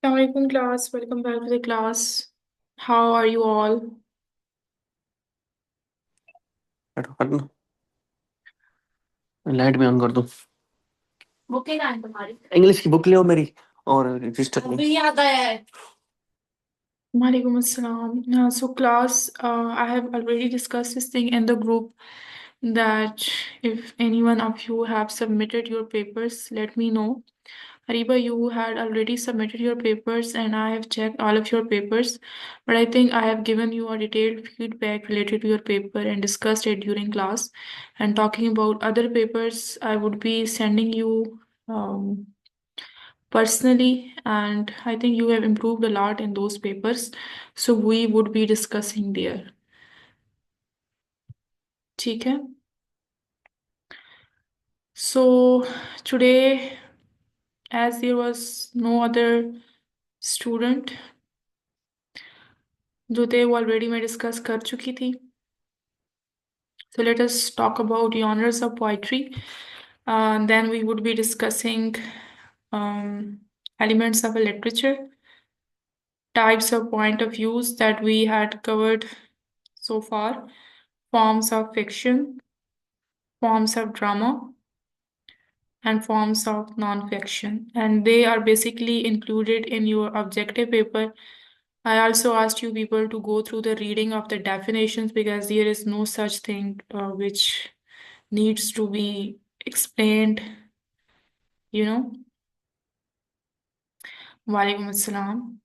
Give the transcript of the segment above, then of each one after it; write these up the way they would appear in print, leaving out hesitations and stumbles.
Assalamualaikum class, welcome back to the class. How are you all? Light भी on कर दो। Book ही कहाँ है तुम्हारी? इंग्लिश की बुक ले आओ मेरी। और रजिस्टर नहीं अभी याद आया है। Walaikum assalam. So class, I have already discussed this thing in the group that if any one of you have submitted your papers, let me know. Hariba, you had already submitted your papers and I have checked all of your papers, but I think I have given you a detailed feedback related to your paper and discussed it during class. And talking about other papers, I would be sending you personally, and I think you have improved a lot in those papers. So we would be discussing there. ठीक है? So today, as there was no other student, जो थे वो already मैं discuss कर चुकी थी. So let us talk about genres of poetry. Then we would be discussing um, elements of a literature, types of point of views that we had covered so far, forms of fiction, forms of drama, and forms of non-fiction. And they are basically included in your objective paper. I also asked you people to go through the reading of the definitions because there is no such thing which needs to be explained, you know. Walaikum assalam.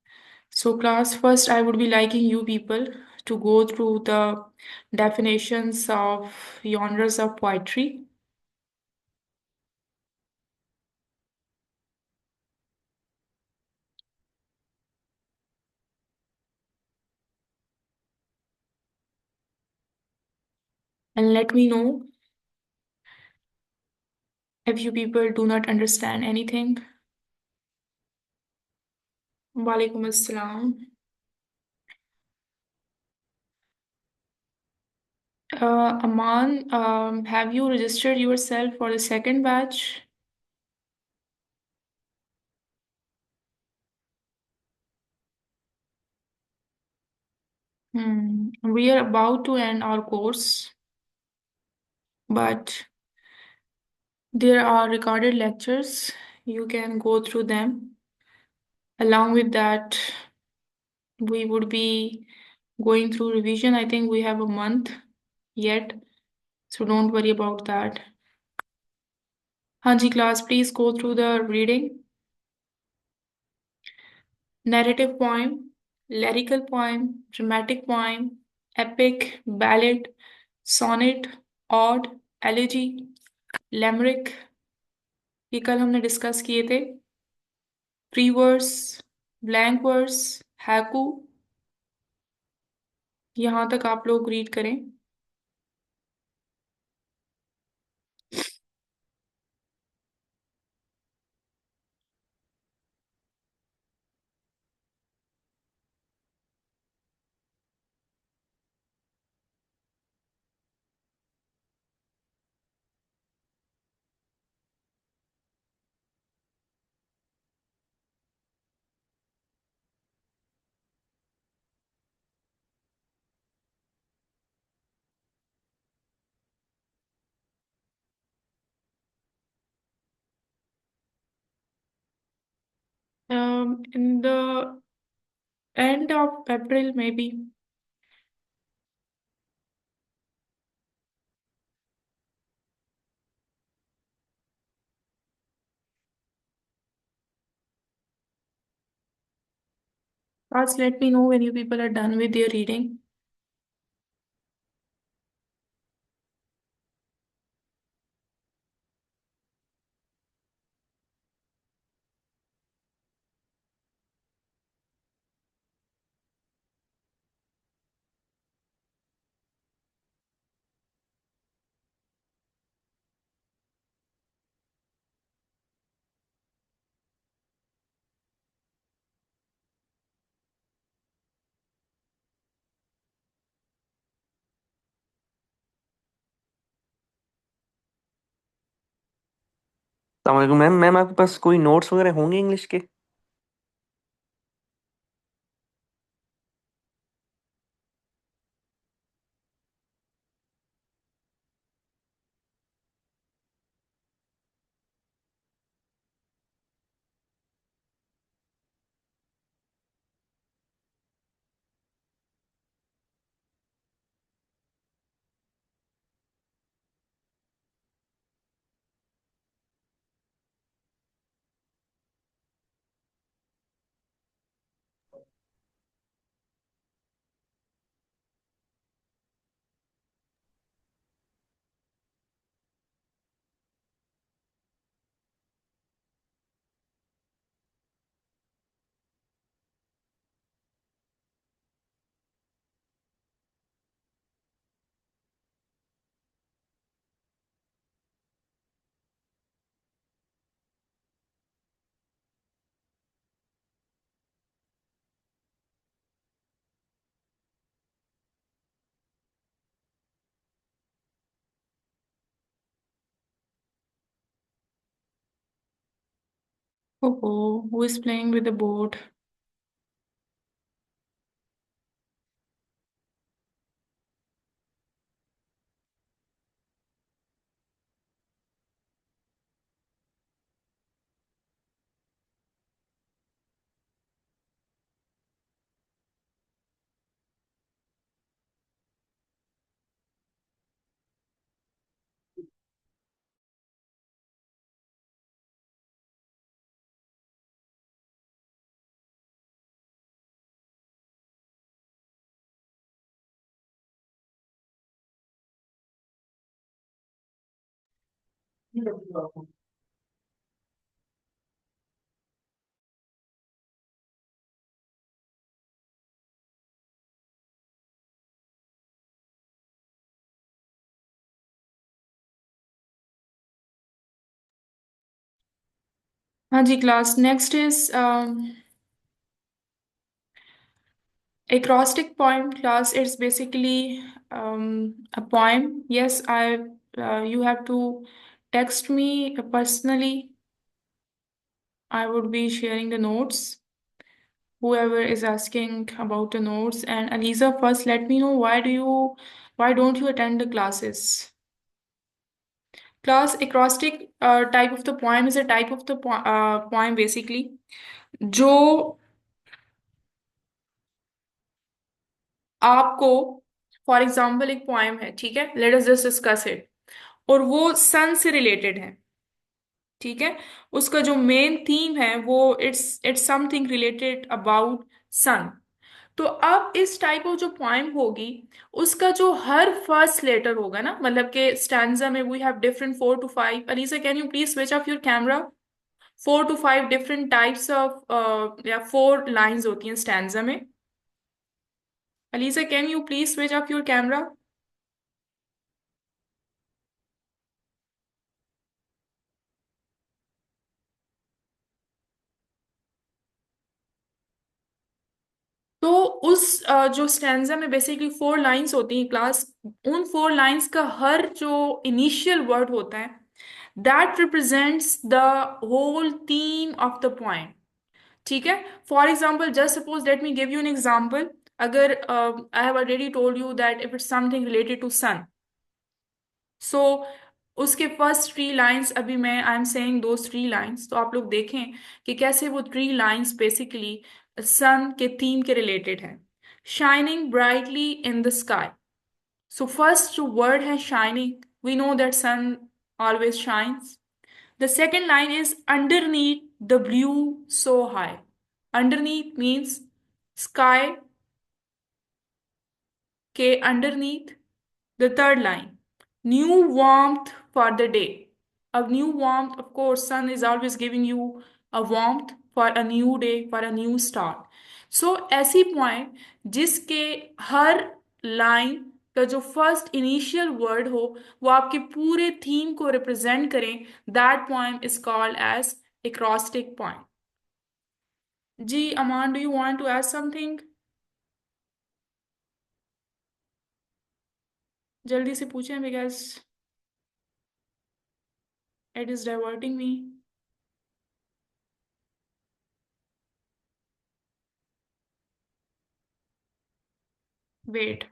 So, class, first, I would be liking you people to go through the definitions of genres of poetry. And let me know if you people do not understand anything. Walaikum assalam. Aman, have you registered yourself for the second batch? We are about to end our course, but there are recorded lectures. You can go through them. Along with that, we would be going through revision. I think we have a month yet, so don't worry about that. Hanji class, please go through the reading. Narrative poem, lyrical poem, dramatic poem, epic, ballad, sonnet, ode, elegy, limerick, ये कल हमने discuss किए थे. Free verse, blank verse, haiku, यहाँ तक आप लोग read करें. In the end of April, maybe. First, let me know when you people are done with your reading. अस्सलाम वालेकुम मैम। मैम आपके पास कोई नोट्स वगैरह होंगे इंग्लिश के? Oh, who is playing with the board? हाँ जी class next is acrostic poem class. It's basically a poem. Yes, I you have to text me personally. I would be sharing the notes. Whoever is asking about the notes. And Aliza, first let me know why don't you attend the classes? Class acrostic type of the poem is a type of the poem basically जो आपको for example एक poem है, ठीक है, let us just discuss it, और वो सन से related है, ठीक है, उसका जो मेन थीम है वो it's something related about sun. तो अब इस टाइप ऑफ जो पोएम होगी उसका जो हर फर्स्ट लेटर होगा ना, मतलब कि स्टैंजा में we have different 4 to 5, Alisa can you please switch off your camera, 4 to 5 different types of या 4 लाइंस होती हैं स्टैंजा में। Alisa can you please switch off your camera. तो उस जो स्टैंजा में बेसिकली 4 लाइंस होती हैं क्लास, उन 4 लाइंस का हर जो इनिशियल वर्ड होता है that represents the whole theme of the point, ठीक है। For example just suppose let me give you an example, अगर I have already told you that if it's something related to sun, so उसके first 3 lines, अभी मैं आई am saying दो 3 lines, तो आप लोग देखें कि कैसे वो 3 लाइंस बेसिकली सन के थीम के रिलेटेड है। Shining brightly in the sky, so first जो वर्ड है shining, we know that sun always shines. The second line is underneath the blue so high, underneath means sky के underneath. The third line, new warmth for the day. A new warmth, of course, sun is always giving you a warmth for a new day, for a new start. So, ऐसी point जिसके हर line का जो first initial word हो वो आपके पूरे theme को represent करें, that poem is called as acrostic point. जी Aman, do you want to add something? जल्दी से पूछें because it is diverting me. Wait.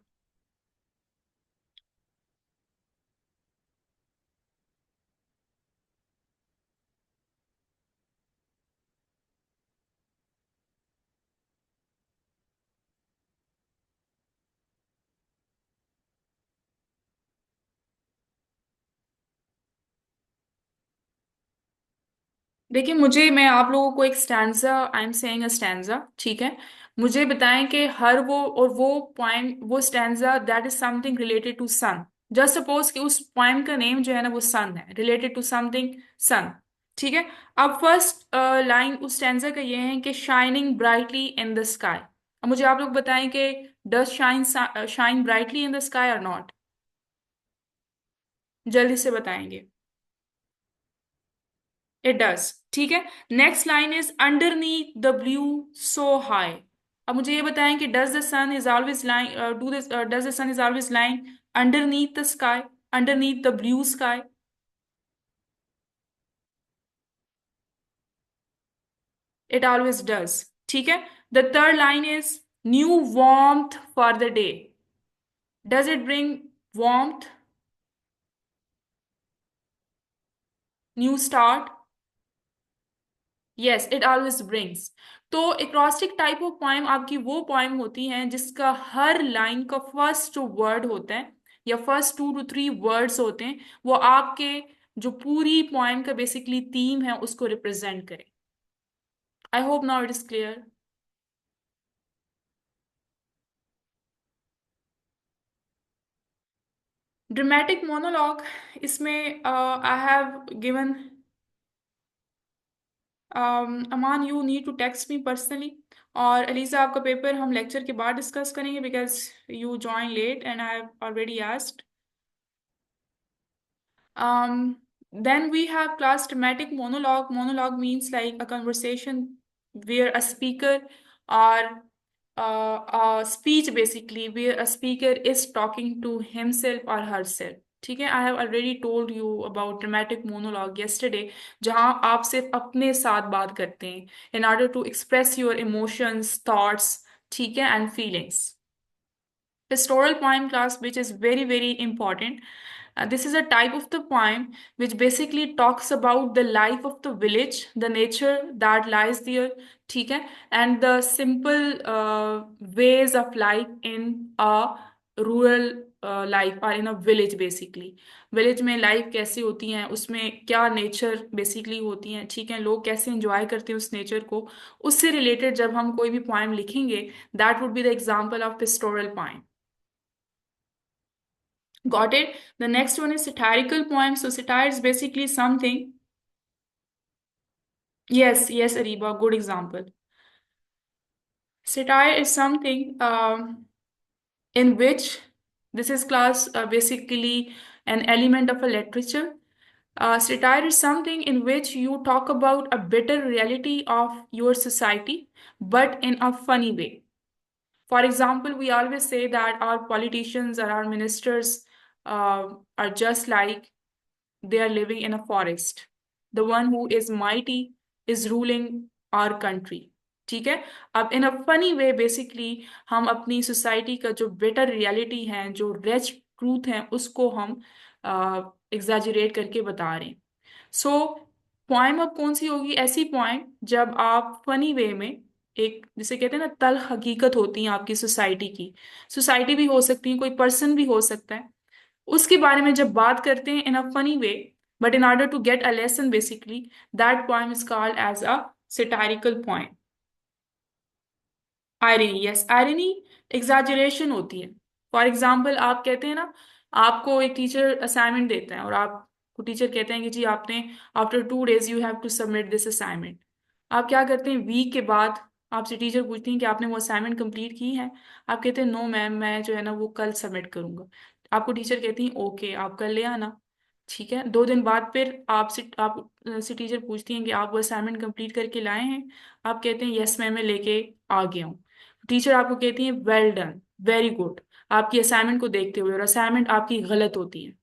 देखिए मुझे, मैं आप लोगों को एक stanza, I am saying a stanza, ठीक है, मुझे बताएं कि हर वो और वो पोएम, वो stanza that is something related to sun. Just suppose कि उस पोएम का नेम जो है ना वो सन है, रिलेटेड टू समथिंग सन, ठीक है। अब फर्स्ट लाइन उस स्टैंजा का ये है कि shining brightly in the sky. अब मुझे आप लोग बताएं कि does shine shine brightly in the sky और नॉट, जल्दी से बताएंगे। इट डज, ठीक है। Next line is underneath the blue so high. अब मुझे ये बताएं कि does the sun is always lying, do this does the sun is always lying underneath the sky, underneath the blue sky. It always does. ठीक है. The third line is new warmth for the day. Does it bring warmth? New start? Yes, it always brings. तो acrostic type of poem आपकी वो poem होती हैं जिसका हर line का first जो वर्ड होता है या फर्स्ट 2 to 3 वर्ड्स होते हैं वो आपके जो पूरी पोएम का बेसिकली थीम है उसको रिप्रेजेंट करे. I hope now it is clear. Dramatic monologue, इसमें I have given Aman, you need to text me personally. और अलीजा, आपका पेपर हम लेक्चर के बाद डिस्कस करेंगे because you join late and I have already asked. Then we have class dramatic monologue. Monologue means like a conversation where a speaker or a speech basically where a speaker is talking to himself or herself. ठीक है. आई have already told you about dramatic monologue yesterday, जहाँ आप सिर्फ अपने साथ बात करते हैं in order to express your emotions, thoughts, ठीक है, and feelings. Pastoral poem class, which is very very important. This is a type of the poem which basically talks about the life of the village, the nature that lies there, ठीक है, and the simple ways of life in a rural life or in a village basically. Village में life कैसी होती है, उसमें क्या nature basically होती है, ठीक है, लोग कैसे एंजॉय करते हैं उस नेचर को, उससे रिलेटेड जब हम कोई भी पोएम लिखेंगे, that would be the example of pastoral poem. Got it? The next one is satirical poem. So satire is basically something. Yes, yes, Ariba, good example. Satire is something in which this is class basically an element of a literature. Satire is something in which you talk about a bitter reality of your society, but in a funny way. For example, we always say that our politicians or our ministers are just like they are living in a forest. The one who is mighty is ruling our country. ठीक है. अब इन a funny way basically हम अपनी society का जो better reality है, जो reach truth है, उसको हम एग्जैजरेट करके बता रहे हैं. सो पॉइंट अब कौन सी होगी? ऐसी पॉइंट जब आप फनी वे में एक, जिसे कहते हैं ना, तल हकीकत होती है आपकी सोसाइटी की. सोसाइटी भी हो सकती है, कोई पर्सन भी हो सकता है, उसके बारे में जब बात करते हैं in a funny way, but in order to get a lesson basically, that poem is called as a satirical poem. Irony, yes, irony exaggeration होती है. फॉर एग्जाम्पल, आप कहते हैं ना, आपको एक टीचर असाइनमेंट देता है और आपको टीचर कहते हैं कि जी आपने after 2 days you have to submit this assignment. आप क्या करते हैं, वीक के बाद आपसे टीचर पूछती हैं कि आपने वो असाइनमेंट कंप्लीट की है. आप कहते हैं नो मैम, मैं जो है ना वो कल सबमिट करूंगा. आपको टीचर कहती हैं ओके, आप कल ले आना. ठीक है. 2 दिन बाद फिर आपसे टीचर पूछती हैं कि आप वो असाइनमेंट कंप्लीट करके लाए हैं. आप कहते हैं यस मैम, मैं लेके आ गया हूँ. टीचर आपको कहती है वेल डन, वेरी गुड, आपकी असाइनमेंट को देखते हुए, और असाइनमेंट आपकी गलत होती है.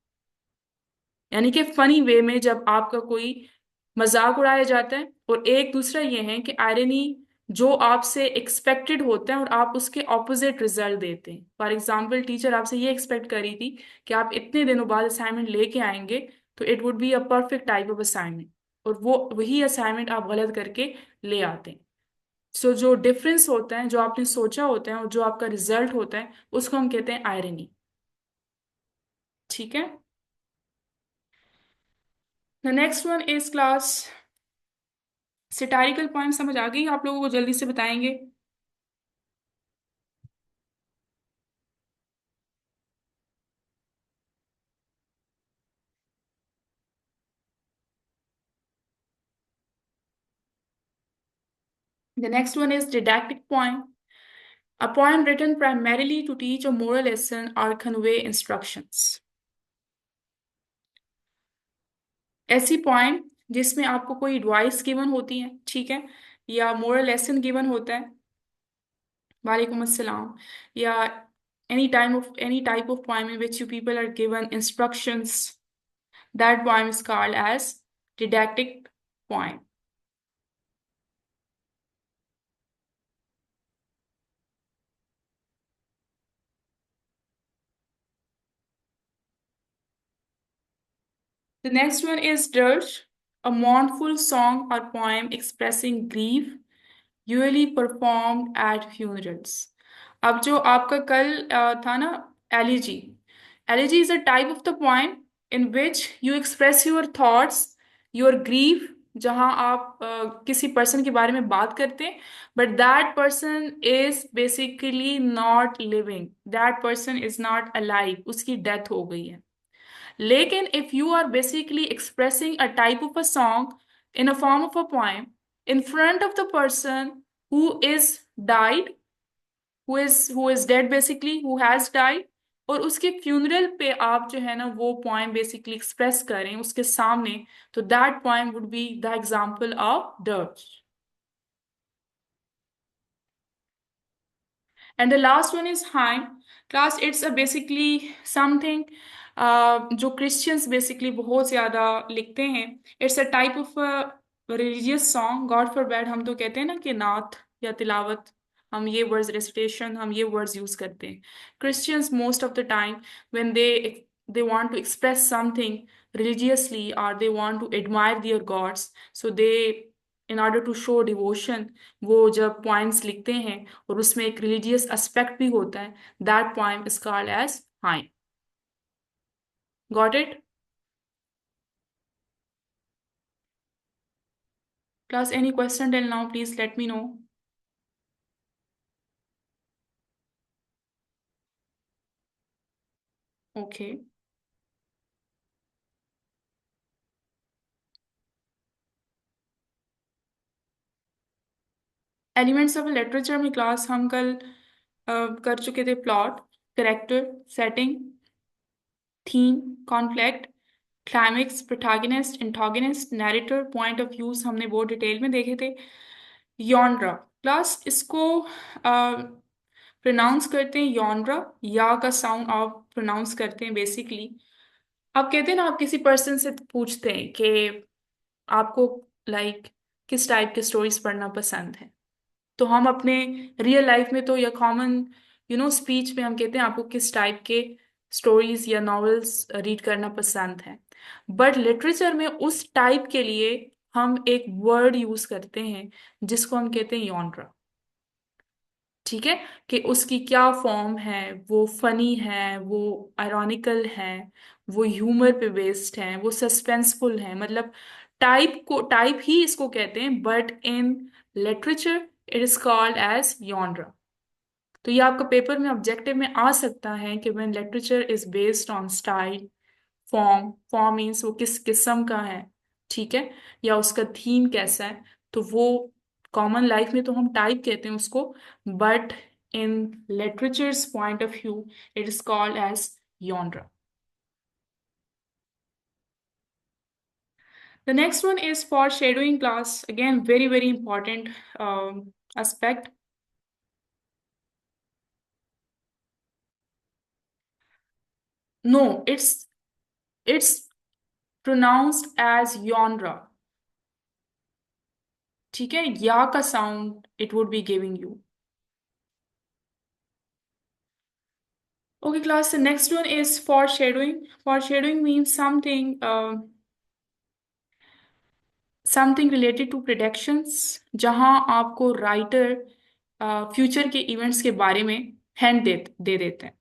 यानी कि फनी वे में जब आपका कोई मजाक उड़ाया जाता है. और एक दूसरा ये है कि आयरनी जो आपसे एक्सपेक्टेड होता है और आप उसके ऑपोजिट रिजल्ट देते हैं. फॉर एग्जाम्पल, टीचर आपसे ये एक्सपेक्ट करी थी कि आप इतने दिनों बाद असाइनमेंट लेके आएंगे, तो it would be a perfect type of assignment, और वो वही असाइनमेंट आप गलत करके ले आते हैं. सो जो डिफरेंस होता है, जो आपने सोचा होता है और जो आपका रिजल्ट होता है, उसको हम कहते हैं आयरनी. ठीक है. The next one is class satirical point. समझ आ गई आप लोगों को? जल्दी से बताएंगे. The next one is didactic poem. A poem written primarily to teach a moral lesson or convey instructions. ऐसी पोएम जिसमें आपको कोई एडवाइस गिवन होती है, ठीक है, या मोरल लेसन गिवन होता है. वालेकुम अस्सलाम. या any type of poem in which you people are given instructions, that poem is called as didactic poem. The next one is dirge, a mournful song or poem expressing grief, usually performed at funerals. अब जो आपका कल था ना, elegy, elegy is a type of the poem in which you express your thoughts, your grief, जहाँ आप किसी person के बारे में बात करते हैं, but that person is basically not living, that person is not alive, उसकी डेथ हो गई है. लेकिन if you are basically expressing a type of a song in a form of a poem in front of the person who is died, who is dead basically, who has died, और उसके funeral पे आप जो है ना वो poem basically express करें उसके सामने, तो that poem would be the example of dirge. And the last one is hymn. Class, it's a basically something जो क्रिश्चियंस बेसिकली बहुत ज़्यादा लिखते हैं. It's a type of religious song. God for bad हम तो कहते हैं ना कि नात या तिलावत, हम ये वर्ड्स रेसिटेशन, हम ये वर्ड्स यूज करते हैं. Christians most of the time when they want to express something religiously or they want to admire their gods, so they, in order to show devotion, वो जब poems लिखते हैं और उसमें एक रिलीजियस एस्पेक्ट भी होता है, that poem is called as hymn. Got it? Class, any question till now, please let me know. Okay. Elements of literature में क्लास हम कल कर चुके थे. Plot, character, setting, theme, conflict, climax, protagonist, antagonist, narrator, point of views हमने बहुत detail में देखे थे. यॉनरा क्लास, इसको प्रोनाउंस करते हैं यॉनरा, या का साउंड आप प्रोनाउंस करते हैं बेसिकली. आप कहते हैं ना, आप किसी पर्सन से पूछते हैं कि आपको किस टाइप के स्टोरीज पढ़ना पसंद है, तो हम अपने रियल लाइफ में तो या कॉमन स्पीच में हम कहते हैं आपको किस टाइप के स्टोरीज या नॉवेल्स रीड करना पसंद है. बट लिटरेचर में उस टाइप के लिए हम एक वर्ड यूज करते हैं जिसको हम कहते हैं यॉनरा. ठीक है, कि उसकी क्या फॉर्म है, वो फनी है, वो आयरॉनिकल है, वो ह्यूमर पे बेस्ड है, वो सस्पेंसफुल है, मतलब टाइप ही इसको कहते हैं, but in literature it is called as genre. तो ये आपका पेपर में ऑब्जेक्टिव में आ सकता है कि when literature is based on style, form means वो किस किस्म का है, ठीक है, या उसका थीम कैसा है, तो वो कॉमन लाइफ में तो हम टाइप कहते हैं उसको, but in literature's point of view it is called as genre. The next one is foreshadowing class. Again, very, very important aspect. No, it's pronounced as yonra. ठीक है, या का sound it would be giving you. Okay, class. The next one is foreshadowing. Foreshadowing means something related to predictions, जहां आपको writer future के events के बारे में हिंट दे देते हैं.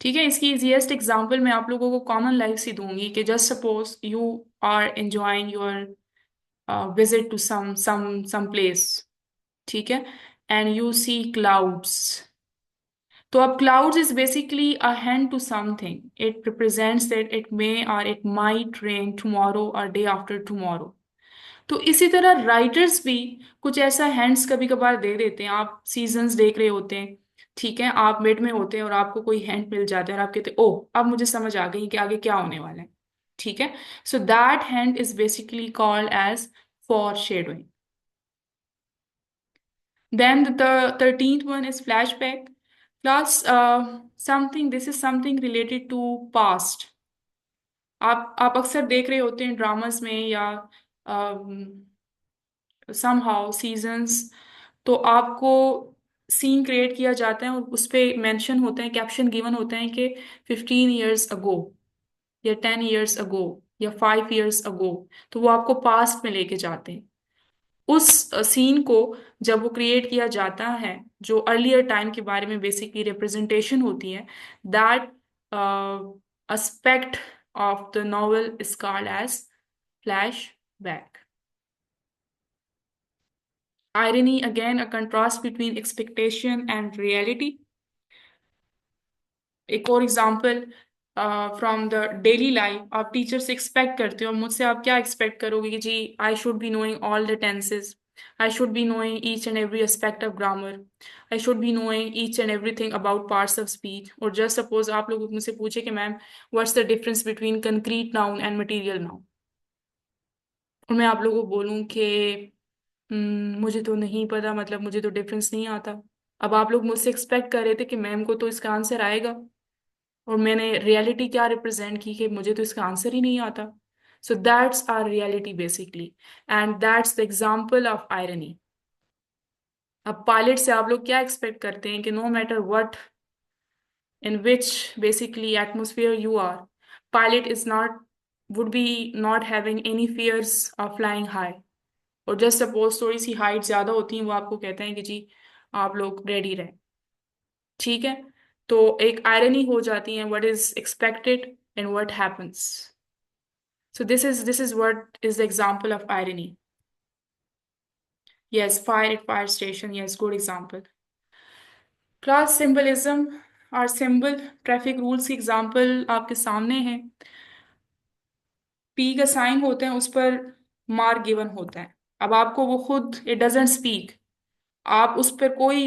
ठीक है, इसकी इजीएस्ट एग्जांपल मैं आप लोगों को कॉमन लाइफ से दूंगी कि just suppose you are enjoying your visit to some place. ठीक है, एंड यू सी क्लाउड्स. तो अब clouds is basically a hint to something. It represents that it may or it might rain tomorrow or day after tomorrow. तो इसी तरह writers भी कुछ ऐसा हैंड्स कभी कभार दे देते हैं. आप सीजन्स देख रहे होते हैं, ठीक है, आप मिड में होते हैं और आपको कोई हैंड मिल जाता है और आप कहते हैं ओह अब मुझे समझ आ गई कि आगे क्या होने वाला है. ठीक है, so that hand is basically called as foreshadowing. Then the 13th one is flashback. Plus something, this is something related to past. आप अक्सर देख रहे होते हैं ड्रामास में या समहाउ सीजन्स, तो आपको सीन क्रिएट किया जाता है और उस पे मेंशन होता है, कैप्शन गिवन होता है कि 15 years ago या 10 years ago या 5 years अगो, तो वो आपको पास्ट में लेके जाते हैं। उस सीन को जब वो क्रिएट किया जाता है, जो अर्लियर टाइम के बारे में बेसिकली रिप्रेजेंटेशन होती है, that aspect of the novel is called as flashback. Irony, again, a contrast between expectation and reality. एक और example from the daily life, आप टीचर से एक्सपेक्ट करते हो, मुझसे आप क्या एक्सपेक्ट करोगे कि जी I should be knowing all the tenses, I should be knowing each and every aspect of grammar, I should be knowing each and everything about parts of speech. और जस्ट सपोज आप लोग मुझसे पूछे कि ma'am what's the difference between concrete noun and material noun, और मैं आप लोगों को बोलूँ कि मुझे तो नहीं पता, मतलब मुझे तो डिफरेंस नहीं आता। अब आप लोग मुझसे एक्सपेक्ट कर रहे थे कि मैम को तो इसका आंसर आएगा, और मैंने रियलिटी क्या रिप्रेजेंट की कि मुझे तो इसका आंसर ही नहीं आता। So that's are reality basically, and that's the example of irony. अब पायलट से आप लोग क्या एक्सपेक्ट करते हैं कि no matter what in which basically atmosphere you are, pilot is not would be not having any fears of flying high. और just suppose थोड़ी सी हाइट ज्यादा होती है, वो आपको कहते हैं कि जी आप लोग रेडी रहें। ठीक है, तो एक आयरनी हो जाती है what is expected and what happens. So this is what is the example of irony. Yes, fire at fire station. Yes, good example. Class symbolism और symbol ट्रैफिक रूल्स की एग्जाम्पल आपके सामने है। पी का sign होता है, उस पर मार्क गिवन होता है। अब आपको वो खुद इट डजेंट स्पीक, आप उस पर कोई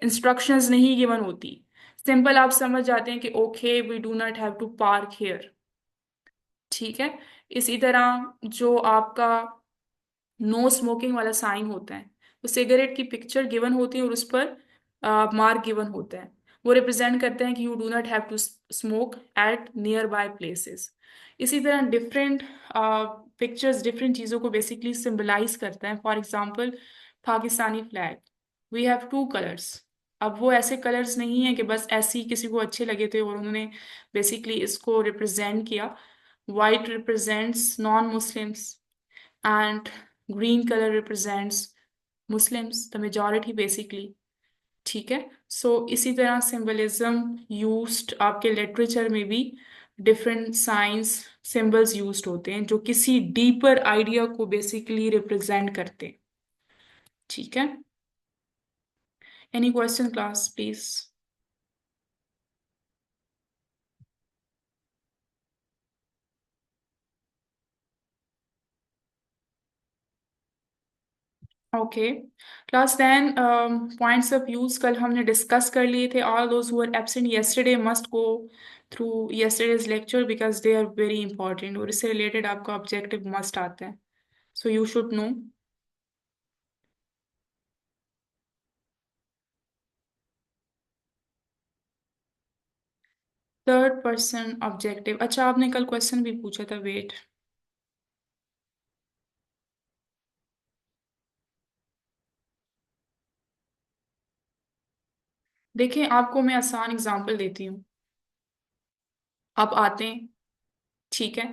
इंस्ट्रक्शंस नहीं गिवन होती, सिंपल आप समझ जाते हैं कि okay we do not have to park here. ठीक है, इसी तरह जो आपका नो स्मोकिंग वाला साइन होता है, तो सिगरेट की पिक्चर गिवन होती है और उस पर मार्क गिवन होता है, वो रिप्रेजेंट करते हैं कि you do not have to smoke at nearby places. इसी तरह डिफरेंट पिक्चर्स डिफरेंट चीज़ों को बेसिकली सिंबलाइज करते हैं। For example Pakistani flag, we have 2 colours. अब वो ऐसे कलर्स नहीं है कि बस ऐसे ही किसी को अच्छे लगे थे और उन्होंने बेसिकली इसको रिप्रेजेंट किया। White represents non Muslims and green color represents Muslims, the majority basically। ठीक है, सो इसी तरह सिंबलिज्म यूज्ड आपके लिटरेचर में भी डिफरेंट साइंस सिंबल्स यूज्ड होते हैं जो किसी डीपर आइडिया को बेसिकली रिप्रेजेंट करते हैं। ठीक है, any question class please. Okay class 10 points of use कल हमने डिस्कस कर लिए थे। All those who are absent yesterday must go through yesterday's lecture because they are very important, और इससे रिलेटेड आपका ऑब्जेक्टिव मस्ट आता है, so you should know. Third person objective, अच्छा आपने कल क्वेश्चन भी पूछा था, वेट। देखिए आपको मैं आसान एग्जांपल देती हूँ। आप आते हैं, ठीक है,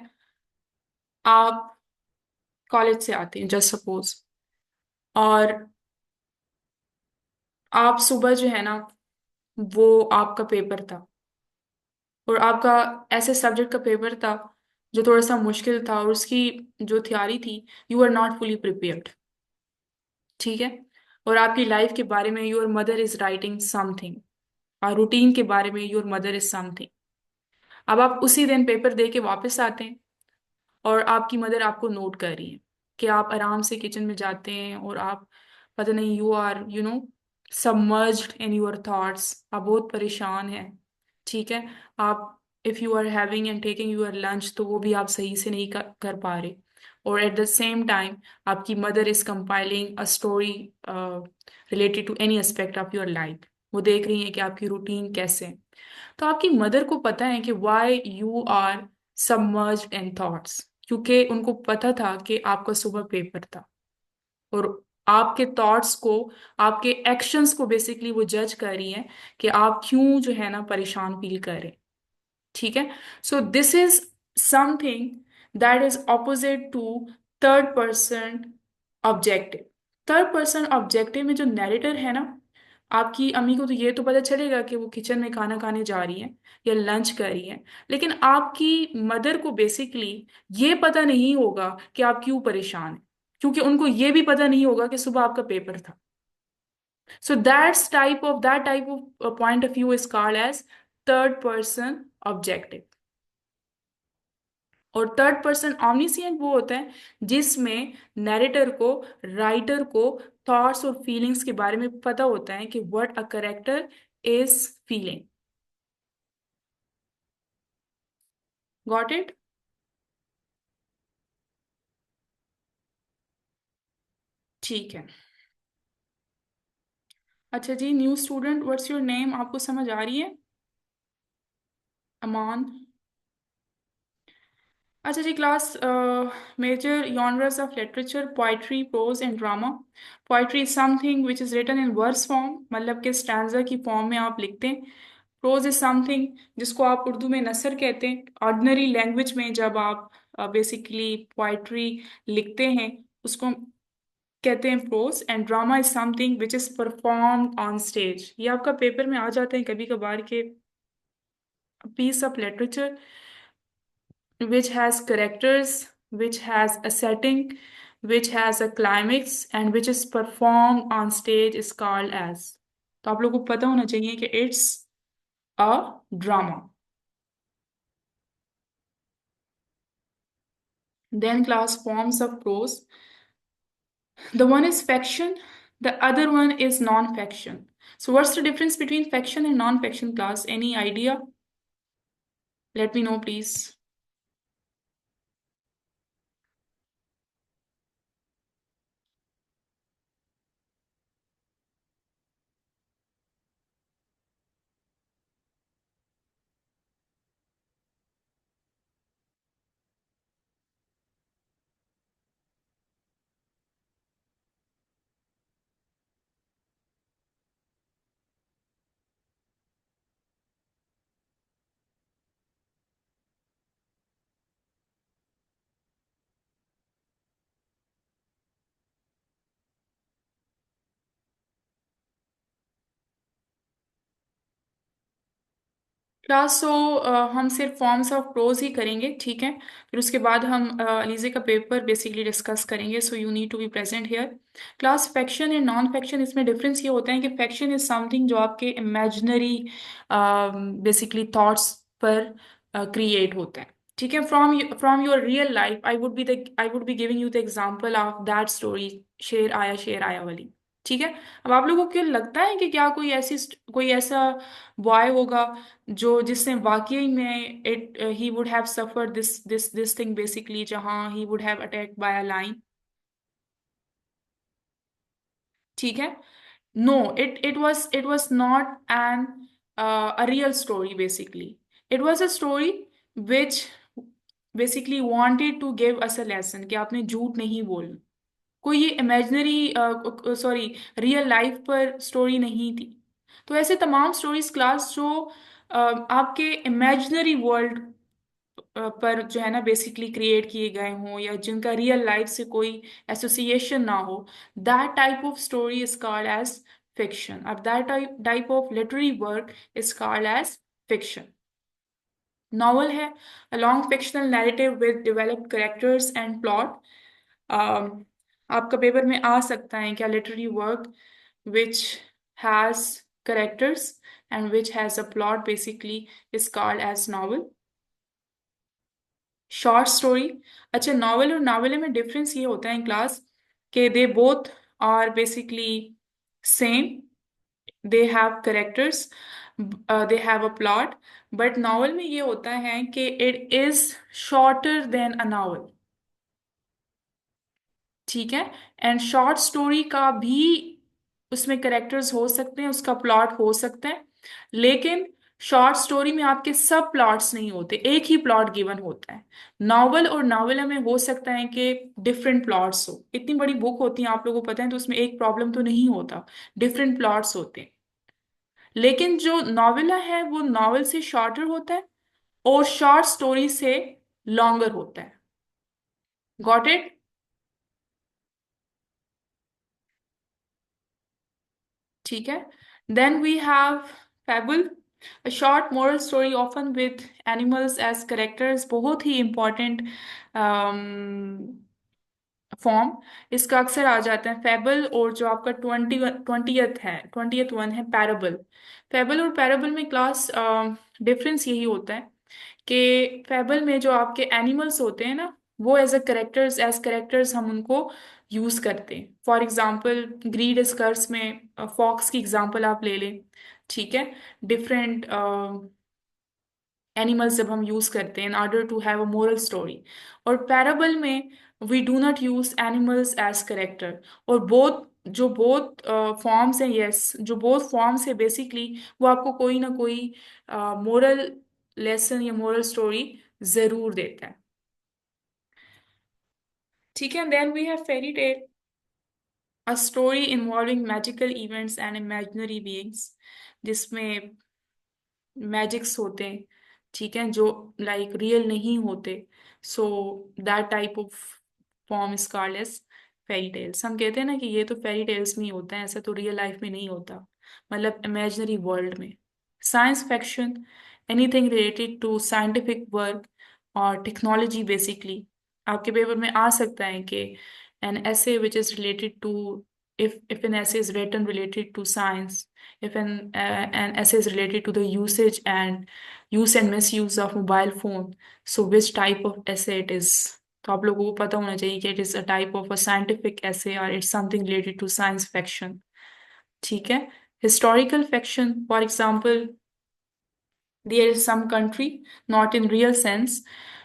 आप कॉलेज से आते हैं जस्ट सपोज, और आप सुबह जो है ना, वो आपका पेपर था, और आपका ऐसे सब्जेक्ट का पेपर था जो थोड़ा सा मुश्किल था, और उसकी जो थ्योरी थी, you are not fully prepared. ठीक है, और आपकी लाइफ के बारे में your mother is writing something, और रूटीन के बारे में योर मदर इज समथिंग। अब आप उसी दिन पेपर दे के वापस आते हैं, और आपकी मदर आपको नोट कर रही है कि आप आराम से किचन में जाते हैं, और आप पता नहीं you are submerged in your thoughts, आप बहुत परेशान हैं। ठीक है, आप if you are having and taking your lunch, तो वो भी आप सही से नहीं कर पा रहे, और एट द सेम टाइम आपकी mother is compiling a story related to any aspect of your life. वो देख रही हैं कि आपकी रूटीन कैसे है। तो आपकी मदर को पता है कि why you are submerged in thoughts, क्योंकि उनको पता था कि आपका सुबह पेपर था, और आपके थॉट्स को, आपके एक्शंस को बेसिकली वो जज कर रही है कि आप क्यों जो है ना परेशान फील कर रहे हैं। ठीक है, so this is something that is opposite to third person objective. Third person objective में जो नैरेटर है ना, आपकी अम्मी को तो ये तो पता चलेगा कि वो किचन में खाना खाने जा रही है या लंच कर रही है, लेकिन आपकी मदर को बेसिकली ये पता नहीं होगा कि आप क्यों परेशान हैं, क्योंकि उनको ये भी पता नहीं होगा कि सुबह आपका पेपर था। So that type of point of view is called as third person objective. और थर्ड पर्सन ऑमनिसिएंट वो होता है जिसमें नैरेटर को, राइटर को थॉट्स और फीलिंग्स के बारे में पता होता है कि what a character is feeling. Got it? ठीक है। अच्छा जी, new student, what's your name? आपको समझ आ रही है? अमान। अच्छा जी class, major genres of literature, poetry, prose and drama. Poetry is something which is written in verse form, मतलब कि स्टैंजा की फॉर्म में आप लिखते हैं। प्रोज इज समथिंग जिसको आप उर्दू में नसर कहते हैं, ऑर्डिनरी लैंग्वेज में जब आप बेसिकली पोइट्री लिखते हैं उसको कहते हैं prose. And drama is something which is performed on stage. ये आपका पेपर में आ जाते हैं कभी कभार के, piece of literature which has characters, which has a setting, which has a climax, and which is performed on stage is called as। तो आप लोगों को पता होना चाहिए कि it's a drama। Then class, forms of prose. The one is fiction, the other one is non-fiction. So what's the difference between fiction and non-fiction, class? Any idea? Let me know, please. Class, हम सिर्फ forms of pros ही करेंगे, ठीक है? फिर उसके बाद हम अलीजे का पेपर बेसिकली डिस्कस करेंगे, so you need to be present here. Class, fiction and non fiction, इसमें डिफरेंस ये होता है कि फैक्शन इज समथिंग जो आपके इमेजिनरी बेसिकली थॉट्स पर क्रिएट होता है, ठीक है? From your real life, I would be giving you the example of that story, शेर आया वाली। ठीक है? अब आप लोगों को क्या लगता है कि क्या कोई ऐसा बॉय होगा जो जिसने वाकई में it he would have suffered this thing basically, जहां he would have attacked by a lion? ठीक है? No, it was not an a real story basically. It was a story which basically wanted to give us a lesson कि आपने झूठ नहीं बोलना। कोई ये इमेजिनरी, सॉरी, रियल लाइफ पर स्टोरी नहीं थी। तो ऐसे तमाम स्टोरीज क्लास जो आपके इमेजिनरी वर्ल्ड पर जो है ना बेसिकली क्रिएट किए गए हों, या जिनका रियल लाइफ से कोई एसोसिएशन ना हो, that type of story is called as fiction, और that type of literary work is called as fiction. Novel है a long fictional narrative with developed characters and plot। आपका पेपर में आ सकता है क्या literary work which has characters and which has a plot basically is called as novel। Short story, अच्छा, novel और novel में डिफरेंस ये होता है क्लास कि they both are basically same, they have characters, they have a plot, but novel में ये होता है कि it is shorter than a novel. ठीक है? एंड शॉर्ट स्टोरी का भी उसमें करेक्टर्स हो सकते हैं, उसका प्लॉट हो सकता है, लेकिन शॉर्ट स्टोरी में आपके सब प्लॉट्स नहीं होते, एक ही प्लॉट गिवन होता है। नॉवल और नॉवेला में हो सकता है कि डिफरेंट प्लॉट्स हो, इतनी बड़ी बुक होती है आप लोगों को पता है, तो उसमें एक प्रॉब्लम तो नहीं होता, डिफरेंट प्लॉट्स होते हैं। लेकिन जो नॉवेला है वो नॉवल से शॉर्टर होता है और शॉर्ट स्टोरी से लॉन्गर होता है। Got it? ठीक है. Then we have fable, a short moral story often with animals as characters. बहुत ही important फॉर्म इसका अक्सर आ जाता है फेबल. और जो आपका ट्वेंटियथ वन है पैराबल. फेबल और पैराबल में क्लास डिफरेंस यही होता है कि फेबल में जो आपके एनिमल्स होते हैं ना, वो एज करेक्टर्स हम उनको यूज करते हैं. फॉर एग्जाम्पल ग्रीड स्कर्स में फॉक्स की एग्जाम्पल आप ले लें. ठीक है. डिफरेंट एनिमल्स जब हम यूज करते हैं in order to have a moral story. और पैराबल में we do not use animals as character. और बोथ जो बोथ फॉर्म्स हैं, यस, जो बोथ फॉर्म्स है बेसिकली वो आपको कोई ना कोई मोरल लेसन या मोरल स्टोरी जरूर देता है. ठीक है. Then we have fairy tale, a story involving magical events and imaginary beings, जिसमें मैजिक्स होते हैं. ठीक है. जो लाइक रियल नहीं होते. So that type of form is called as fairy tales. हम कहते हैं ना कि ये तो फेरी टेल्स में ही होता है, ऐसा तो रियल लाइफ में नहीं होता. मतलब इमेजिनरी वर्ल्ड में. Science fiction, anything related to scientific work और टेक्नोलॉजी बेसिकली. आपके पेपर में आ सकता है कि an essay which is related to, if an essay is written related to science, if an essay is related to the usage and use and misuse of mobile phone, so which type of essay it is. तो आप लोगों को पता होना चाहिए कि it is a type of a scientific essay or it's something related to science fiction. ठीक है. Historical fiction, for example, there is some country not in real sense,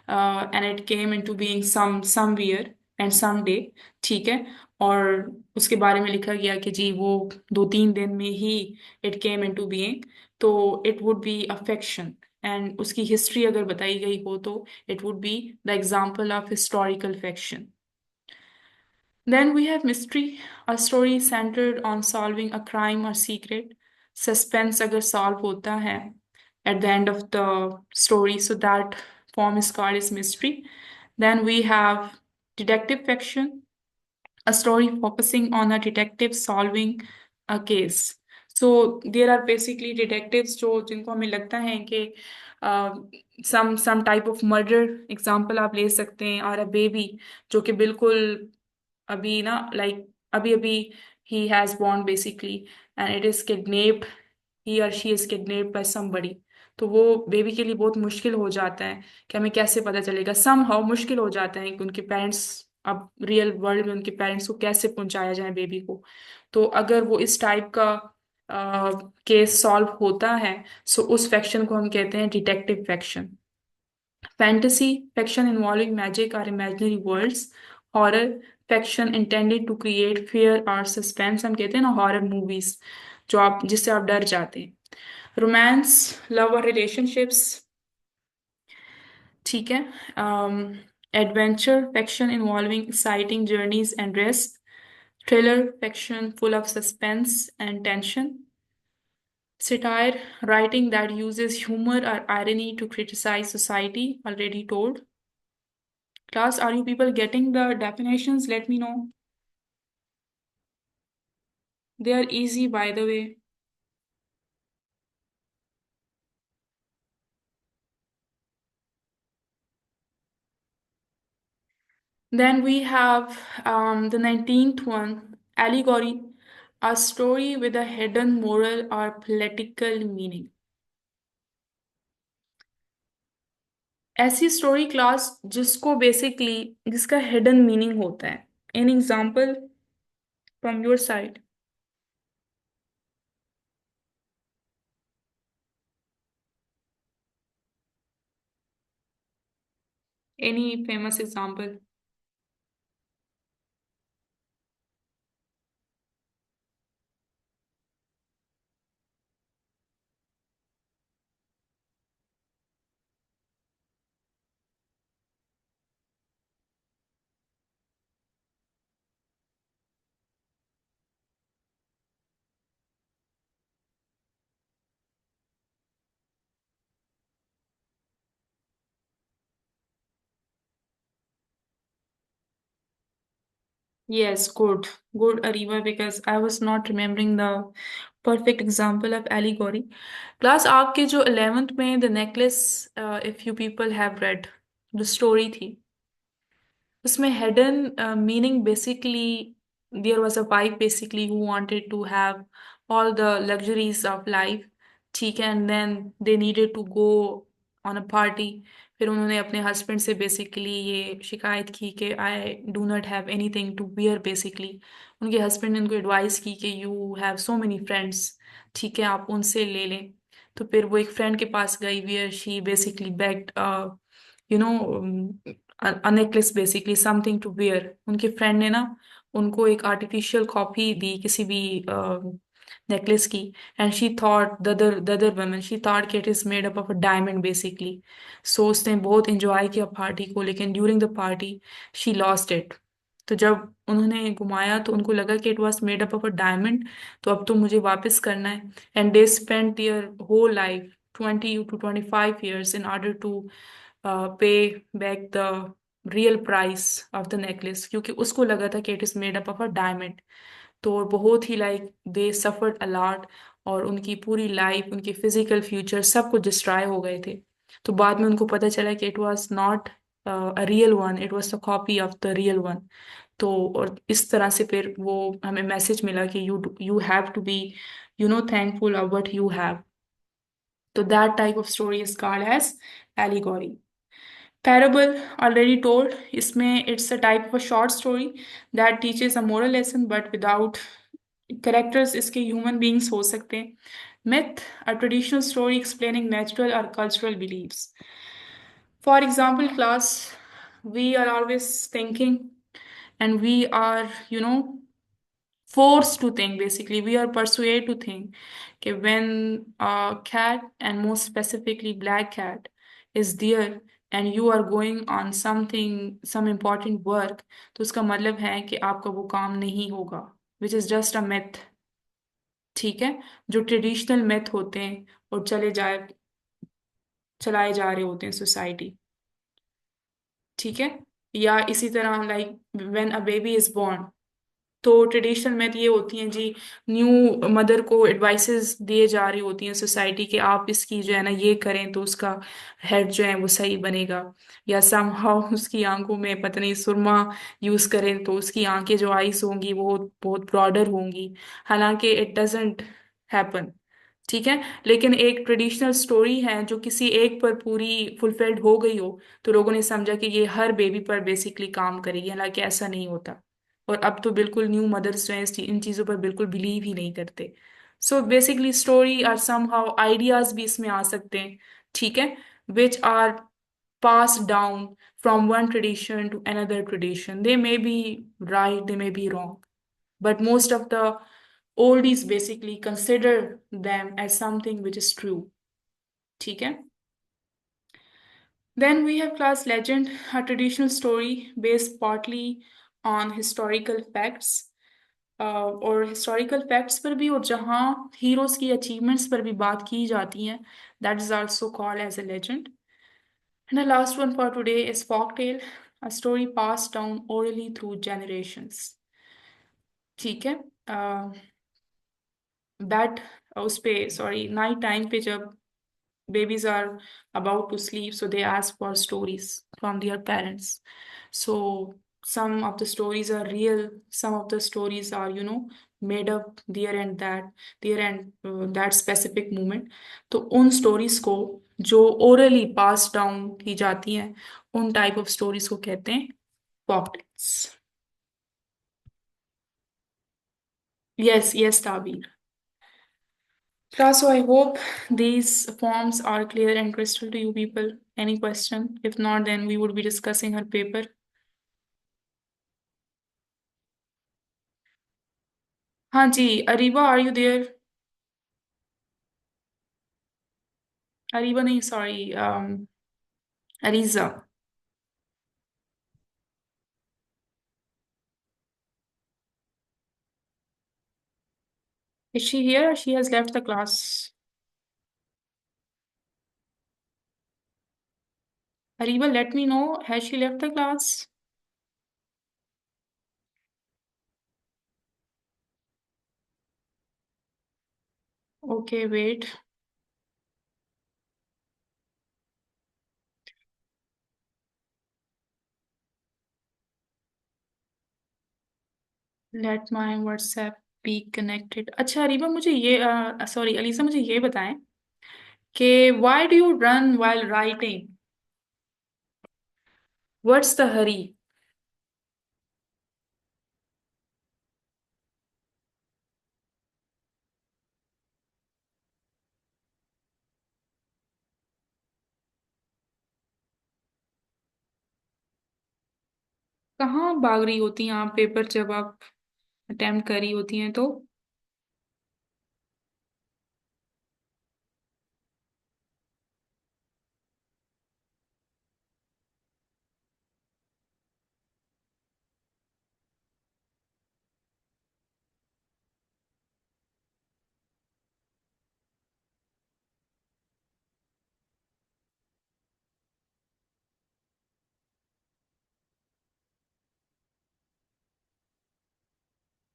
and it came into being somewhere and someday. ठीक है. और उसके बारे में लिखा गया कि जी वो 2-3 दिन में ही it came into being. तो it would be a fiction. And उसकी हिस्ट्री अगर बताई गई हो तो it would be the example of historical fiction. Then we have mystery, a story centered on solving a crime or secret. Suspense अगर solve होता है at the end of the story, so that form is called as mystery. Then we have detective fiction, a story focusing on a detective solving a case. So there are basically detectives जो जिनको हमें लगता है कि some type of murder example आप ले सकते हैं, और a baby जो कि बिल्कुल अभी ना लाइक अभी अभी ही has born basically, and it is kidnapped, he और she is kidnapped by somebody. तो वो बेबी के लिए बहुत मुश्किल हो जाता है कि हमें कैसे पता चलेगा. समहाउ मुश्किल हो जाता है कि उनके पेरेंट्स, अब रियल वर्ल्ड में उनके पेरेंट्स को कैसे पहुंचाया जाए बेबी को. तो अगर वो इस टाइप का केस सॉल्व होता है, सो उस फैक्शन को हम कहते हैं detective fiction. Fantasy, fiction involving magic or imaginary worlds. Horror, fiction intended to create fear or suspense. हम कहते हैं ना हॉरर मूवीज जो आप जिससे आप डर जाते हैं. रोमांस, लव और रिलेशनशिप्स. ठीक है. Adventure fiction involving exciting journeys and risk. Thriller, fiction full of suspense and tension. Satire, writing that uses humor or irony to criticize society, already told. Class, are you people getting the definitions? Let me know. They are easy, by the way. Then we have the 19th one, allegory, a story with a hidden moral or political meaning. ऐसी story class जिसको basically जिसका hidden meaning होता है. An example from your side. Any famous example. Yes, good. Good, Ariba, because I was not remembering the perfect example of allegory. Class आपके जो 11th में the necklace, if you people have read, the story थी, उसमें hidden meaning basically there was a wife basically who wanted to have all the luxuries of life, ठीक है, and then they needed to go on a party. फिर उन्होंने अपने husband से basically ये शिकायत की कि I do not have anything to wear basically. उनके हस्बैंड ने उनको एडवाइस की कि you have so many friends, ठीक है, आप उनसे ले लें। तो फिर वो एक फ्रेंड के पास गई wear she basically bagged you know a necklace basically something to wear। उनके फ्रेंड ने ना उनको एक आर्टिफिशियल कॉपी दी किसी भी नेकलेस की, and she thought the other woman she thought कि it is made up of a diamond basically. So उसने बहुत इंजॉय किया पार्टी को, लेकिन during the party she lost it. तो जब उन्होंने घुमाया तो उनको लगा कि it was made up of a diamond, तो अब तो मुझे वापस करना है। And they spend their whole life 20 to 25 years in order to pay back the real price of the necklace, क्योंकि उसको लगा था कि it is made up of a diamond. तो बहुत ही लाइक दे सफर्ड अलॉट, और उनकी पूरी लाइफ, उनके फिजिकल फ्यूचर सब कुछ डिस्ट्रॉय हो गए थे। तो बाद में उनको पता चला कि it was not a real one, it was a copy of the real one. तो और इस तरह से फिर वो हमें मैसेज मिला कि you have to be thankful of what you have. तो that type of story is called as allegory. Parable, already told, इसमें it's a type of a short story that teaches a moral lesson but without characters इसके human beings हो सकते हैं। Myth, a traditional story explaining natural or cultural beliefs. For example, class, we are always thinking and we are, forced to think basically. We are persuaded to think okay, when a cat, and most specifically black cat, is there and you are going on something, some important work, तो उसका मतलब है कि आपका वो काम नहीं होगा, which is just a myth। ठीक है, जो ट्रेडिशनल myth होते हैं और चलाए जा रहे होते हैं सोसाइटी। ठीक है, या इसी तरह like when a baby is born, तो ट्रेडिशनल मेथ ये होती हैं जी, न्यू मदर को एडवाइसेस दिए जा रही होती हैं सोसाइटी के, आप इसकी जो है ना ये करें तो उसका हेड जो है वो सही बनेगा, या समहाउ उसकी आंखों में पता नहीं सुरमा यूज करें तो उसकी आंखें जो आईज होंगी वो बहुत ब्रॉडर होंगी। हालांकि इट डजेंट हैपन। ठीक है, लेकिन एक ट्रेडिशनल स्टोरी है जो किसी एक पर पूरी फुलफिल्ड हो गई हो, तो लोगों ने समझा कि ये हर बेबी पर बेसिकली काम करेगी, हालांकि ऐसा नहीं होता। और अब तो बिल्कुल न्यू मदर्स जो हैं इन चीज़ों पर बिल्कुल बिलीव ही नहीं करते। सो बेसिकली स्टोरी और समहाउ आइडियाज भी इसमें आ सकते हैं। ठीक है, which are passed down from one tradition to another tradition. They may be right, they may be wrong, but most of the oldies basically consider them as something which is true। ठीक है, then we have class legend, a traditional story based partly on historical facts, और historical facts पर भी, और जहाँ heroes की achievements पर भी बात की जाती है, that is also called as a legend. And the last one for today is folk tale, a story pass down orally through generations. ठीक है, दैट उस पे सॉरी नाइट टाइम पे जब babies are about to sleep, so they ask for stories from their parents। So some of the stories are real, some of the stories are made up there and that specific moment। तो उन stories को जो orally पास down की जाती हैं, उन type of stories को कहते हैं pockets. Yes yes Tabeer. So I hope these forms are clear and crystal to you people. Any question? If not, then we would be discussing her paper। हाँ जी, Areeba, are you there? Areeba नहीं, sorry, Areeja. Is she here or she has left the class? Ariba, let me know, has she left the class? Okay, wait. Let my WhatsApp be connected. अच्छा रीबा, मुझे ये sorry Alyssa, मुझे ये बताएं कि why do you run while writing? What's the hurry? कहाँ भाग रही होती हैं आप पेपर जब आप अटेम्प्ट कर रही होती हैं तो?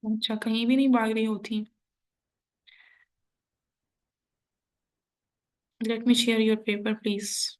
अच्छा, कहीं भी नहीं भाग रही होती? Let me share your paper, please.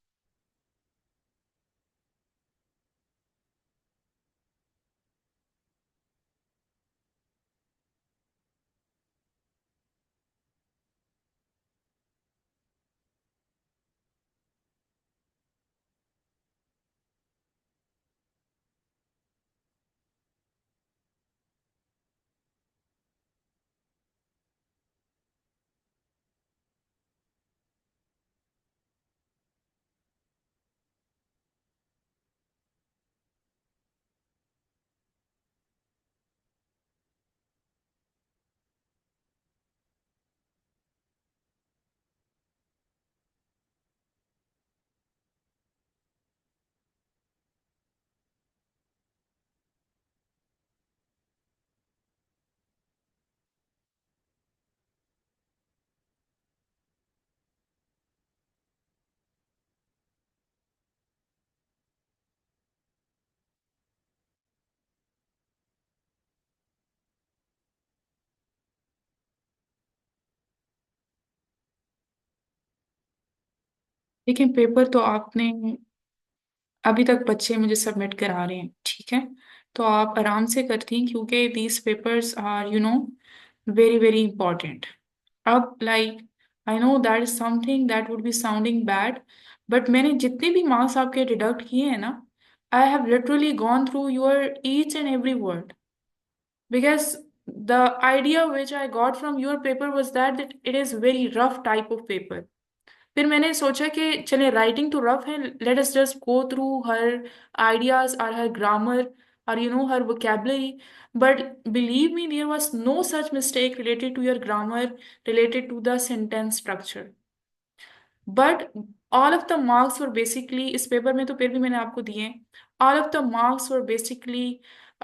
लेकिन पेपर तो आपने अभी तक बच्चे मुझे सबमिट करा रहे हैं, ठीक है? तो आप आराम से करती हैं क्योंकि these papers are very very important. अब like I know that is something that would be sounding bad, but मैंने जितने भी मार्क्स आपके डिडक्ट किए हैं ना, I have literally gone through your each and every word, because the idea which I got from your paper was that it is very rough type of paper. फिर मैंने सोचा कि चले राइटिंग तो रफ है, let us just go through her ideas और her grammar और her vocabulary. But believe me, there was no such mistake related to your grammar, related to the sentence structure. But all of the marks were basically इस paper में तो फिर भी मैंने आपको दिए हैं, all of the marks were basically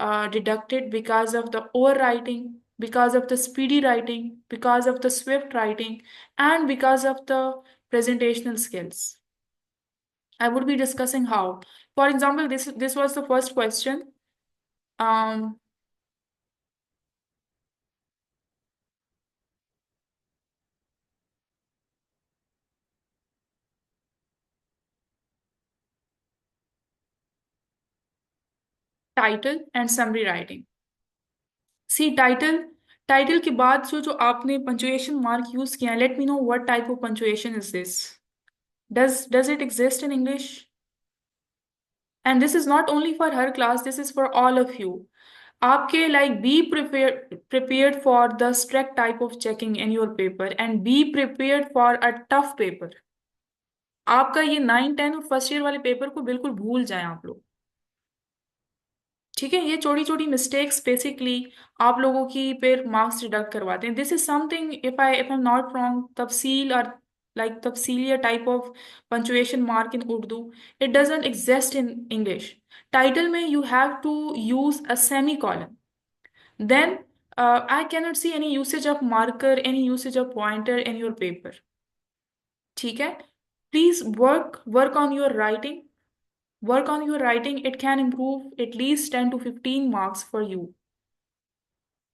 deducted because of the over writing, because of the speedy writing, because of the Swift writing, and because of the presentational skills. I would be discussing how. For example, this was the first question. Um, Title and summary writing. See, title के बाद जो आपने punctuation mark use किया है, let me know what type of punctuation is this. Does it exist in English? And this is not only for her class, this is for all of you. आपके like be prepared for the strict type of checking in your paper and be prepared for a tough paper. आपका ये 9 10 और first year वाले paper को बिल्कुल भूल जाएं आप लोग, ठीक है? ये छोटी छोटी मिस्टेक्स बेसिकली आप लोगों की फिर मार्क्स डिडक्ट करवाते हैं. This is something, if I am not wrong, तफसील और like तफसीलिया type of punctuation mark in Urdu, it doesn't exist in English. Title में you have to use a semicolon, then I cannot see any usage of marker, any usage of pointer in your paper. ठीक है? Please work on your writing. Work on your writing. It can improve at least 10 to 15 marks for you.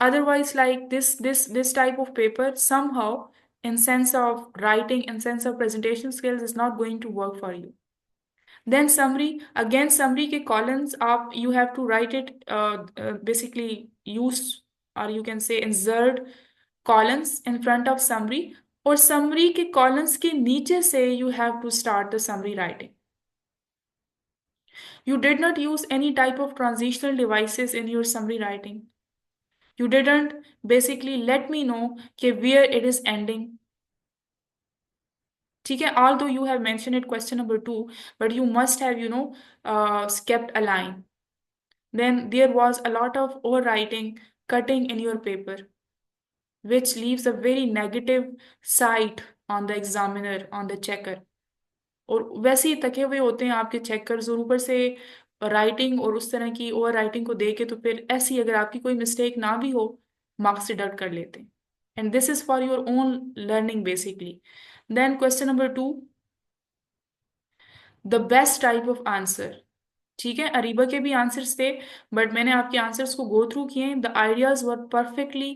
Otherwise, like this type of paper, somehow in sense of writing, in sense of presentation skills, is not going to work for you. Then summary, again summary के columns आप you have to write it basically use, or you can say insert columns in front of summary, और summary के columns के नीचे से you have to start the summary writing. You did not use any type of transitional devices in your summary writing. You didn't basically let me know कि where it is ending. ठीक है, although you have mentioned it question number 2, but you must have, kept a line. Then there was a lot of overwriting, cutting in your paper, which leaves a very negative sight on the examiner, on the checker. और वैसे ही थके हुए होते हैं आपके checkers, और ऊपर से राइटिंग और उस तरह की ओवर राइटिंग को देके तो फिर ऐसी अगर आपकी कोई मिस्टेक ना भी हो, मार्क्स डिडक्ट कर लेते हैं. And this is for your own learning basically. Then question number 2, the best type of answer. ठीक है, अरीबा के भी आंसर्स थे, बट मैंने आपके आंसर्स को गो थ्रू किए. The ideas were perfectly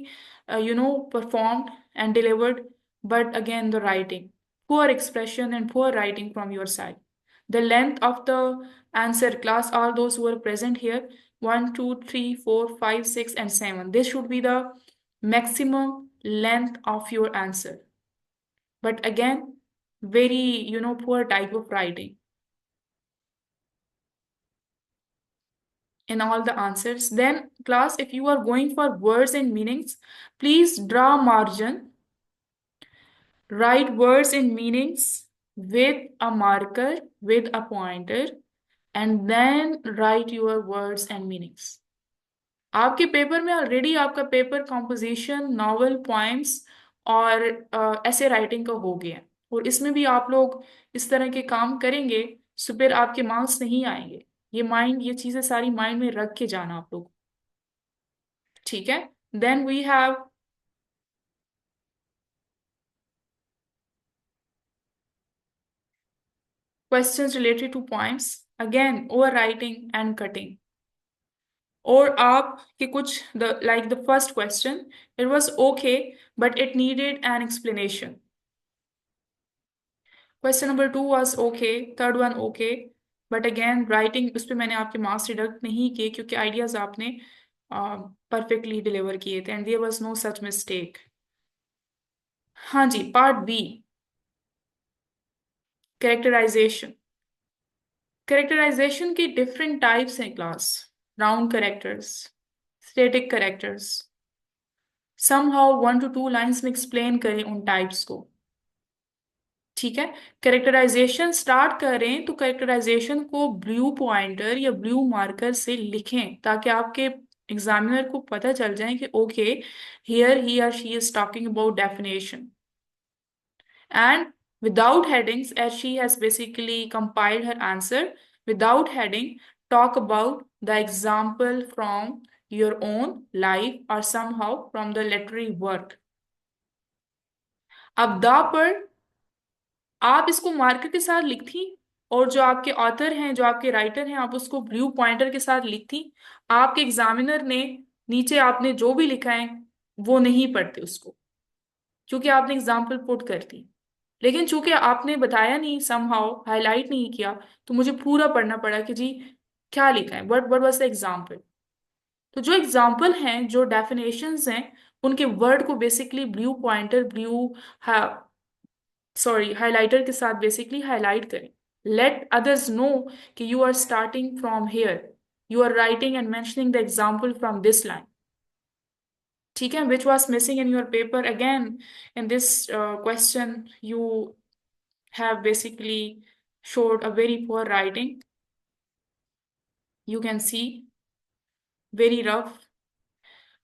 performed and delivered, but again the writing, poor expression and poor writing from your side. The length of the answer, class, all those who are present here, 1, 2, 3, 4, 5, 6, and 7. This should be the maximum length of your answer. But again, very, poor type of writing in all the answers. Then class, if you are going for words and meanings, please draw margin, write words and meanings with a marker, with a pointer, and then write your words and meanings. आपके paper में already आपका paper composition, novel, poems और ऐसे writing का हो गया, और इसमें भी आप लोग इस तरह के काम करेंगे तो फिर आपके मार्क्स नहीं आएंगे. ये चीजें सारी माइंड में रख के जाना आप लोग. ठीक है, then we have questions related to poems, again over writing and cutting. और आपके कुछ like the first question, it was okay but it needed an explanation. Question number 2 was okay, third one okay, but again writing, उस पे मैंने आपके marks deduct नहीं किए क्योंकि आइडियाज आपने परफेक्टली डिलीवर किए थे, and there was no such mistake. हाँ जी, पार्ट बी, कैरेक्टराइजेशन. कैरेक्टराइजेशन के डिफरेंट टाइप्स हैं class. Round characters, static characters. Somehow 1 to 2 lines में एक्सप्लेन करें उन टाइप्स को. ठीक है, कैरेक्टराइजेशन स्टार्ट करें तो कैरेक्टराइजेशन को ब्लू पॉइंटर या ब्लू मार्कर से लिखें ताकि आपके एग्जामिनर को पता चल जाए कि ओके, हियर ही और she is talking about definition. And without headings, as she has basically compiled her answer, without heading, talk about the example from your own life or somehow from the literary work. अब दा पर आप इसको marker के साथ लिखती, और जो आपके ऑथर हैं, जो आपके राइटर हैं, आप उसको ब्लू पॉइंटर के साथ लिखती. आपके एग्जामिनर ने नीचे आपने जो भी लिखा है वो नहीं पढ़ते उसको, क्योंकि आपने एग्जाम्पल पुट कर दी. लेकिन चूंकि आपने बताया नहीं, समहाउ हाईलाइट नहीं किया, तो मुझे पूरा पढ़ना पड़ा कि जी क्या लिखा है, व्हाट वाज द एग्जाम्पल. तो जो एग्जाम्पल हैं, जो डेफिनेशंस हैं, उनके वर्ड को basically blue pointer, sorry highlighter के साथ बेसिकली हाईलाइट करें. लेट अदर्स नो कि you are starting from here, you are writing and mentioning the example from this line. ठीक है, which was missing in your paper. Again, in this question, you have basically showed a very poor writing. You can see very rough.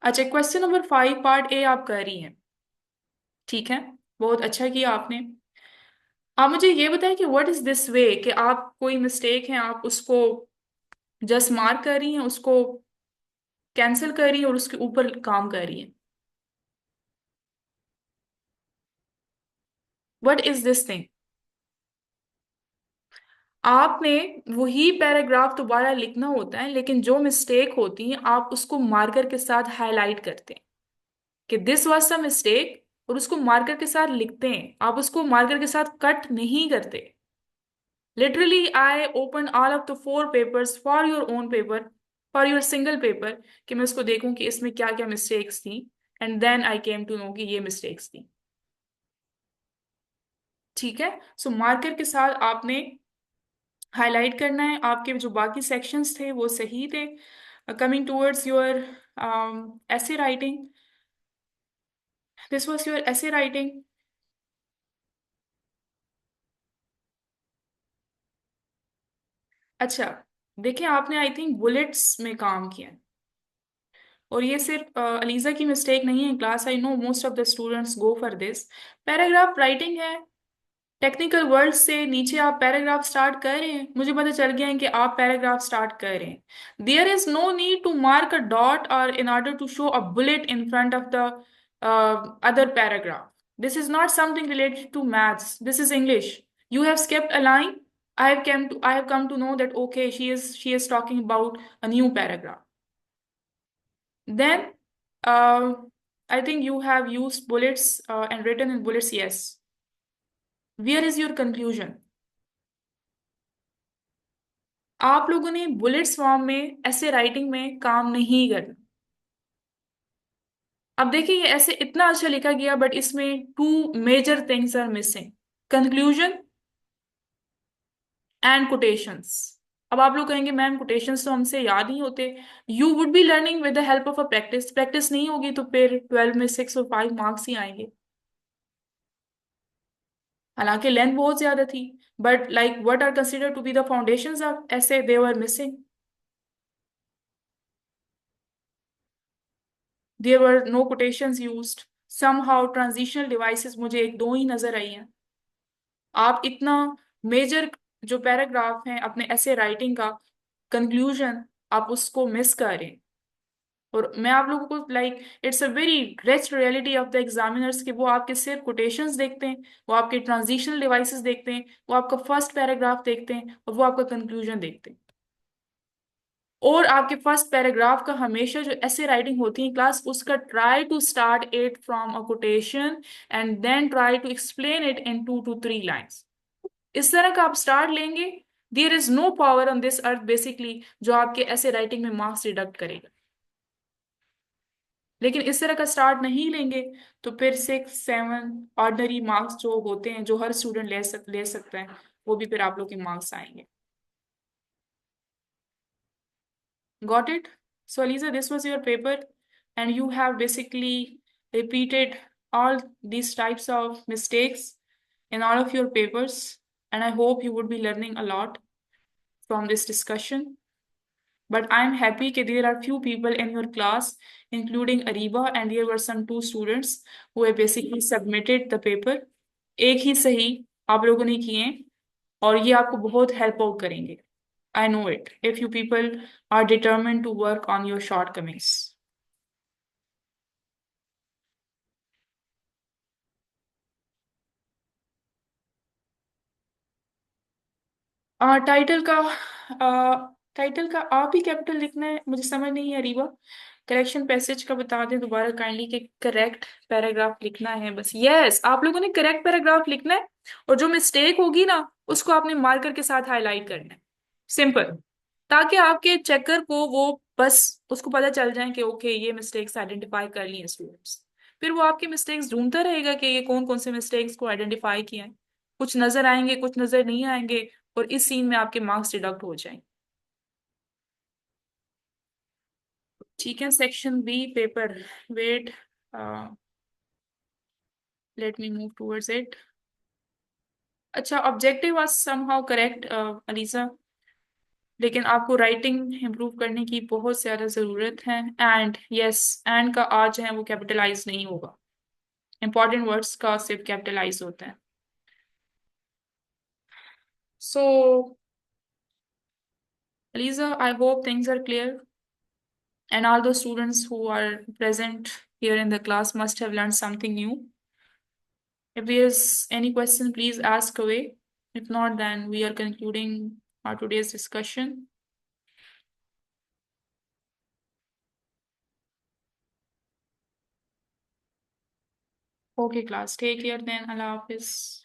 अच्छा, question number 5 part A आप कर रही हैं. ठीक है, बहुत अच्छा किया आपने. आप मुझे ये बताएं कि व्हाट इज दिस वे, कि आप कोई मिस्टेक है आप उसको जस्ट मार्क कर रही हैं, उसको कैंसिल कर रही हैं और उसके ऊपर काम कर रही हैं. What is this thing? आपने वही पैराग्राफ दोबारा लिखना होता है, लेकिन जो मिस्टेक होती है आप उसको मार्कर के साथ हाईलाइट करते हैं कि दिस वाज द मिस्टेक, और उसको मार्कर के साथ लिखते हैं, आप उसको मार्कर के साथ कट नहीं करते। Literally I open all of the 4 papers for your own paper, for your single paper, कि मैं उसको देखूं कि इसमें क्या क्या मिस्टेक्स थी, and then I came to know कि ये मिस्टेक्स थी। ठीक है, सो मार्कर के साथ आपने हाईलाइट करना है। आपके जो बाकी सेक्शंस थे वो सही थे। Coming towards your essay writing, this was your essay writing. अच्छा, देखिए आपने आई थिंक बुलेट्स में काम किया है, और ये सिर्फ अलीजा की मिस्टेक नहीं है class, I know most of the students go for this. Paragraph writing है, टेक्निकल वर्ड से नीचे आप पैराग्राफ स्टार्ट कर रहे हैं, मुझे पता चल गया है कि आप पैराग्राफ स्टार्ट कर रहे हैं। There is no need to mark a dot और in order to show a bullet in front of the other paragraph. This is not something related to maths. This is English. You have skipped a line. I have come to know that okay, she is talking about a new paragraph. Then, uh, I think you have used bullets and written in bullets. Yes. Where is your conclusion? आप लोगों ने bullets form में ऐसे writing में काम नहीं करना। अब देखिए ये ऐसे इतना अच्छा लिखा गया, बट इसमें 2 major things are missing: conclusion and quotations. अब आप लोग कहेंगे मैम कोटेशंस तो हमसे याद नहीं होते। You would be learning with the help of a practice, practice नहीं होगी तो फिर 12 में 6 और 5 मार्क्स ही आएंगे। हालांकि लेंथ बहुत ज्यादा थी, but like what are consider to be the foundations of essay, they were missing. There were no quotations used. Somehow transitional devices मुझे एक दो ही नजर आई हैं। आप इतना मेजर जो पैराग्राफ है अपने ऐसे राइटिंग का, कंक्लूजन, आप उसको मिस करें। और मैं आप लोगों को like it's a very rich reality of the examiners कि वो आपके सिर्फ कोटेशंस देखते हैं, वो आपके ट्रांजिशनल डिवाइसेस देखते हैं, वो आपका फर्स्ट पैराग्राफ देखते हैं, और वो आपका कंक्लूजन देखते हैं। और आपके फर्स्ट पैराग्राफ का हमेशा जो ऐसे राइटिंग होती है क्लास, उसका try to start it from a quotation and then try to explain it in 2 to 3 lines. इस तरह का आप स्टार्ट लेंगे, there is no power on this earth basically जो आपके ऐसे राइटिंग में मार्क्स डिडक्ट करेगा। लेकिन इस तरह का स्टार्ट नहीं लेंगे तो फिर 6 7 ऑर्डिनरी मार्क्स जो होते हैं, जो हर स्टूडेंट ले सकता है, वो भी फिर आप लोग के मार्क्स आएंगे। Got it? So, Aliza, this was your paper, and you have basically repeated all these types of mistakes in all of your papers. And I hope you would be learning a lot from this discussion. But I'm happy that there are few people in your class, including Ariba, and there were some 2 students who have basically submitted the paper. एक ही सही आप लोगों ने किए हैं, और ये आपको बहुत हेल्प आउट करेंगे। I know it, if you people are determined to work on your shortcomings. Title का टाइटल का आप ही कैपिटल लिखना है, मुझे समझ नहीं है रीवा। करेक्शन पैसेज का बता दें दोबारा काइंडली कि करेक्ट पैराग्राफ लिखना है बस। यस, आप लोगों ने करेक्ट पैराग्राफ लिखना है, और जो मिस्टेक होगी ना उसको आपने मार्कर के साथ हाईलाइट करना है, सिंपल। ताकि आपके चेकर को वो बस उसको पता चल जाए कि ओके ये मिस्टेक्स आइडेंटिफाई कर ली हैं स्टूडेंट्स। फिर वो आपकी मिस्टेक्स ढूंढता रहेगा कि ये कौन कौन से मिस्टेक्स को आइडेंटिफाई किया है। कुछ नजर आएंगे, कुछ नजर नहीं आएंगे, और इस सीन में आपके मार्क्स डिडक्ट हो जाएंगे। ठीक है, section B paper, wait, let me move towards it. अच्छा, objective was somehow correct Aliza, लेकिन आपको राइटिंग इम्प्रूव करने की बहुत ज्यादा जरूरत है। एंड यस, एंड का आज है वो कैपिटलाइज नहीं होगा, इंपॉर्टेंट वर्ड्स का सिर्फ कैपिटलाइज होता है। So Aliza, I hope things are clear, and all the students who are present here in the class must have learned something new. If there's any question, please ask away. If not, then we are concluding our today's discussion. Okay, class. Take care then. Allah Hafiz.